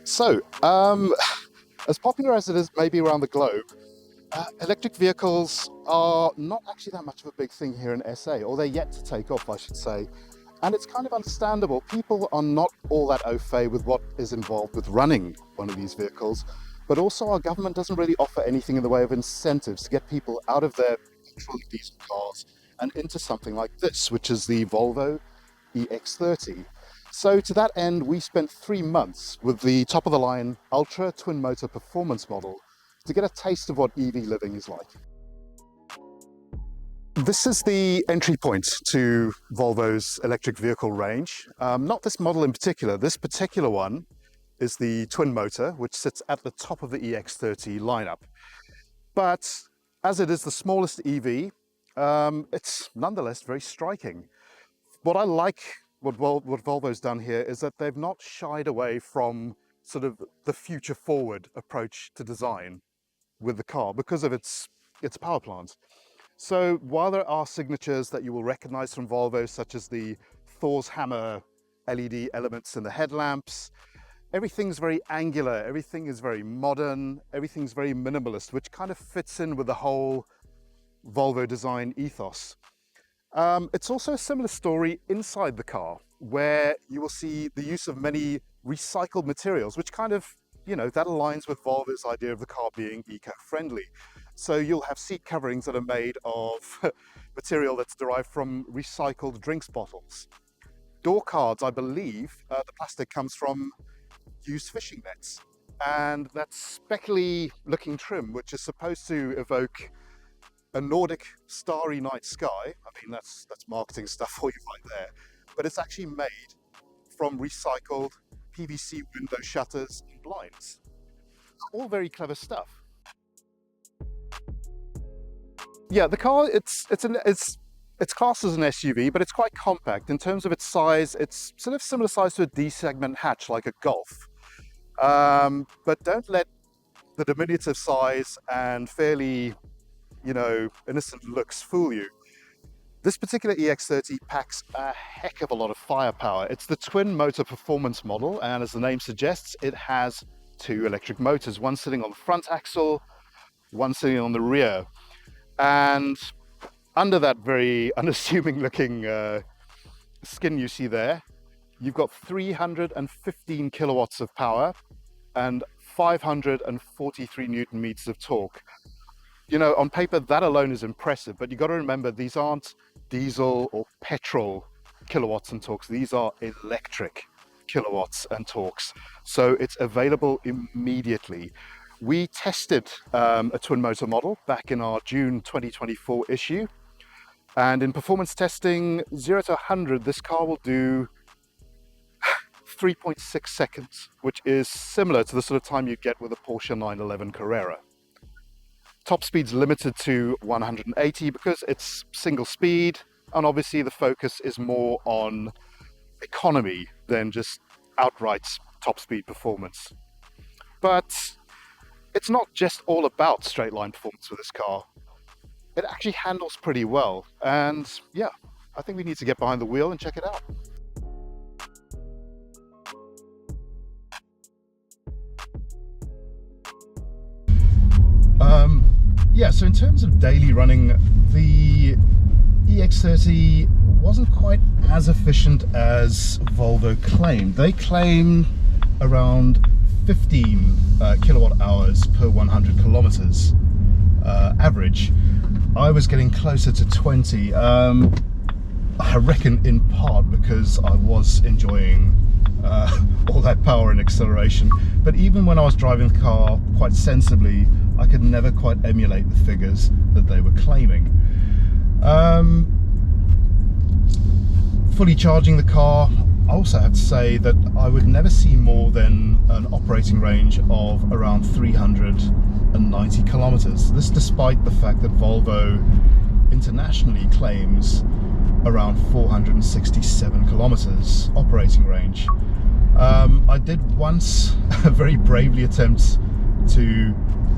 So, as popular as it is maybe around the globe, electric vehicles are not actually that much of a big thing here in SA, or they're yet to take off, I should say. And it's kind of understandable. People are not all that au fait with what is involved with running one of these vehicles, but also our government doesn't really offer anything in the way of incentives to get people out of their petrol and diesel cars and into something like this, which is the Volvo EX30. So to that end, we spent 3 months with the top-of-the-line Ultra twin-motor performance model to get a taste of what EV living is like. This is the entry point to Volvo's electric vehicle range. Not this model in particular. This particular one is the twin-motor, which sits at the top of the EX30 lineup. But as it is the smallest EV, it's nonetheless very striking. What I like what Volvo's done here is that they've not shied away from sort of the future forward approach to design with the car because of its power plant. So while there are signatures that you will recognize from Volvo, such as the Thor's hammer LED elements in the headlamps, everything's very angular, everything is very modern, everything's very minimalist, which kind of fits in with the whole Volvo design ethos. It's also a similar story inside the car, where you will see the use of many recycled materials, which kind of, that aligns with Volvo's idea of the car being eco-friendly. So you'll have seat coverings that are made of material that's derived from recycled drinks bottles. Door cards, I believe, the plastic comes from used fishing nets. And that speckly looking trim, which is supposed to evoke a Nordic starry night sky. I mean, that's marketing stuff for you right there. But it's actually made from recycled PVC window shutters and blinds. All very clever stuff. Yeah, the car, it's classed as an SUV, but it's quite compact. In terms of its size, it's sort of similar size to a D-segment hatch, like a Golf. But don't let the diminutive size and fairly innocent looks fool you. This particular EX30 packs a heck of a lot of firepower. It's the twin motor performance model, and as the name suggests, it has 2 electric motors, one sitting on the front axle, one sitting on the rear. And under that very unassuming looking skin you see there, you've got 315 kilowatts of power and 543 Newton meters of torque. On paper, that alone is impressive, but you've got to remember, these aren't diesel or petrol kilowatts and torques. These are electric kilowatts and torques. So it's available immediately. We tested a twin motor model back in our June 2024 issue. And in performance testing, 0 to 100, this car will do 3.6 seconds, which is similar to the sort of time you get with a Porsche 911 Carrera. Top speed's limited to 180 because it's single speed, and obviously the focus is more on economy than just outright top speed performance. But it's not just all about straight line performance with this car. It actually handles pretty well, and yeah, I think we need to get behind the wheel and check it out. Yeah, so in terms of daily running, the EX30 wasn't quite as efficient as Volvo claimed. They claim around 15 kilowatt hours per 100 kilometers average. I was getting closer to 20. I reckon in part because I was enjoying all that power and acceleration. But even when I was driving the car quite sensibly, I could never quite emulate the figures that they were claiming. Fully charging the car, I also have to say that I would never see more than an operating range of around 390 kilometers. This despite the fact that Volvo internationally claims around 467 kilometers operating range. I did once very bravely attempt to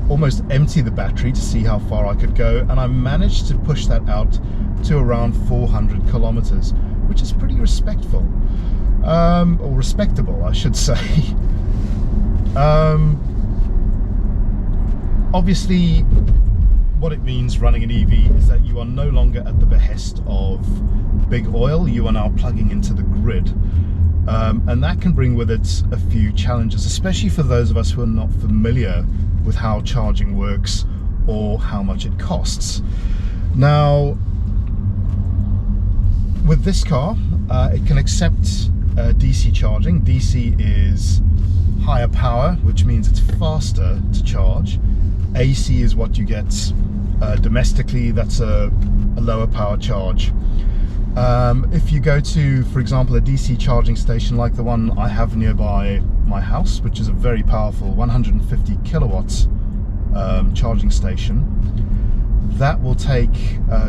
almost empty the battery to see how far I could go, and I managed to push that out to around 400 kilometers, which is pretty respectful, or respectable, I should say. Obviously, what it means running an EV is that you are no longer at the behest of big oil. You are now plugging into the grid. And that can bring with it a few challenges, especially for those of us who are not familiar with how charging works or how much it costs. Now, with this car, it can accept DC charging. DC is higher power, which means it's faster to charge. AC is what you get domestically. That's a lower power charge. If you go to, for example, a DC charging station like the one I have nearby my house, which is a very powerful 150 kilowatts charging station, that will take,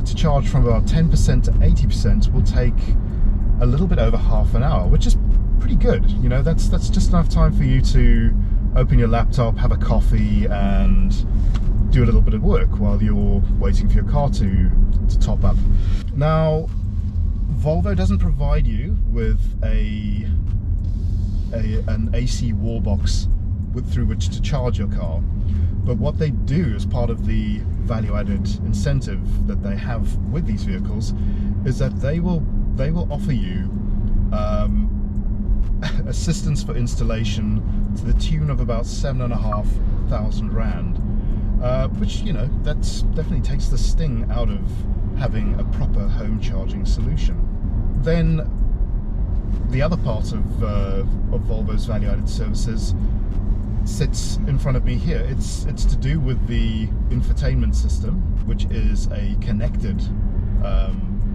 to charge from about 10% to 80%, will take a little bit over half an hour, which is pretty good. You know, that's just enough time for you to open your laptop, have a coffee, and do a little bit of work while you're waiting for your car to top up. Now, Volvo doesn't provide you with an AC wall box through which to charge your car, but what they do as part of the value-added incentive that they have with these vehicles is that they will offer you assistance for installation to the tune of about 7,500 rand, which, you know, that's definitely takes the sting out of having a proper home charging solution. Then the other part of Volvo's value-added services sits in front of me here. It's to do with the infotainment system, which is a connected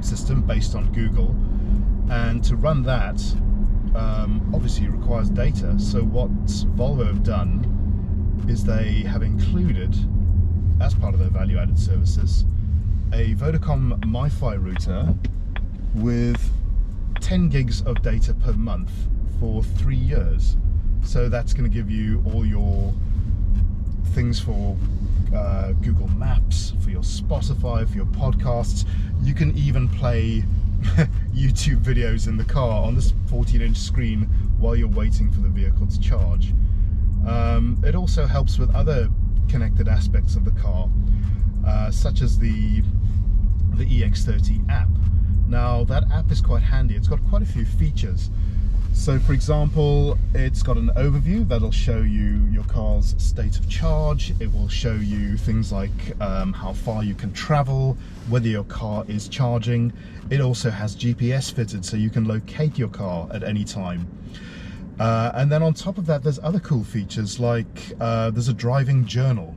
system based on Google, and to run that obviously requires data. So what Volvo have done is they have included, as part of their value-added services, a Vodacom MiFi router with 10 gigs of data per month for 3 years. So that's going to give you all your things for Google Maps, for your Spotify, for your podcasts. You can even play YouTube videos in the car on this 14-inch screen while you're waiting for the vehicle to charge. It also helps with other connected aspects of the car, such as the EX30 app. Now, that app is quite handy. It's got quite a few features. So, for example, it's got an overview that'll show you your car's state of charge. It will show you things like how far you can travel, whether your car is charging. It also has GPS fitted, so you can locate your car at any time. And then on top of that, there's other cool features like there's a driving journal.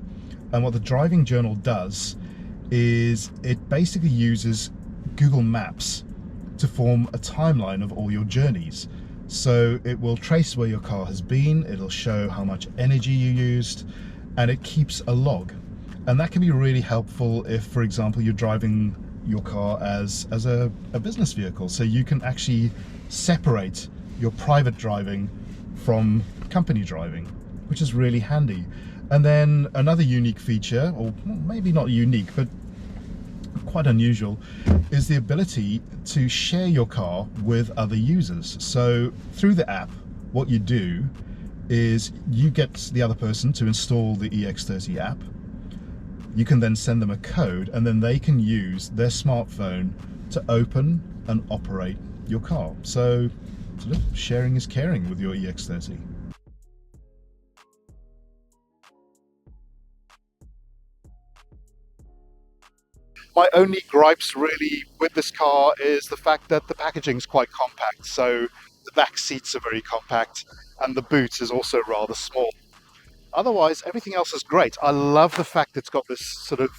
And what the driving journal does is it basically uses Google Maps to form a timeline of all your journeys. So it will trace where your car has been, it'll show how much energy you used, and it keeps a log. And that can be really helpful if, for example, you're driving your car as a business vehicle. So you can actually separate your private driving from company driving, which is really handy. And then another unique feature, or maybe not unique, but quite unusual, is the ability to share your car with other users. So through the app, what you do is you get the other person to install the EX30 app. You can then send them a code, and then they can use their smartphone to open and operate your car. So sort of sharing is caring with your EX30. My only gripes really with this car is the fact that the packaging is quite compact. So the back seats are very compact and the boot is also rather small. Otherwise, everything else is great. I love the fact it's got this sort of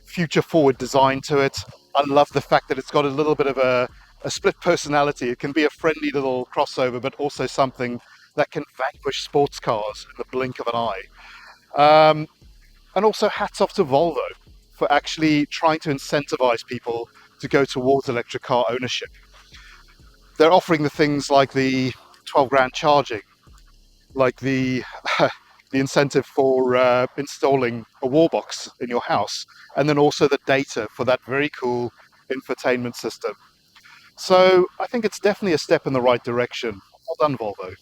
future forward design to it. I love the fact that it's got a little bit of a split personality. It can be a friendly little crossover, but also something that can vanquish sports cars in the blink of an eye. And also hats off to Volvo for actually trying to incentivize people to go towards electric car ownership. They're offering the things like the 12 grand charging, like the the incentive for installing a wall box in your house, and then also the data for that very cool infotainment system. So I think it's definitely a step in the right direction. Well done, Volvo.